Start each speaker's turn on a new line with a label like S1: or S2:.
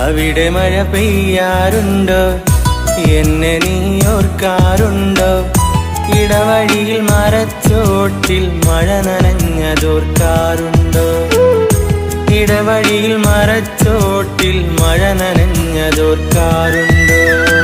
S1: അവിടെ മഴ പെയ്യാറുണ്ടോ? എന്നെ നീ ഓർക്കാറുണ്ടോ? ഇടവഴിയിൽ മരച്ചോട്ടിൽ മഴ നനഞ്ഞതോർക്കാറുണ്ടോ? ഇടവഴിയിൽ മരച്ചോട്ടിൽ മഴ നനഞ്ഞതോർക്കാറുണ്ടോ?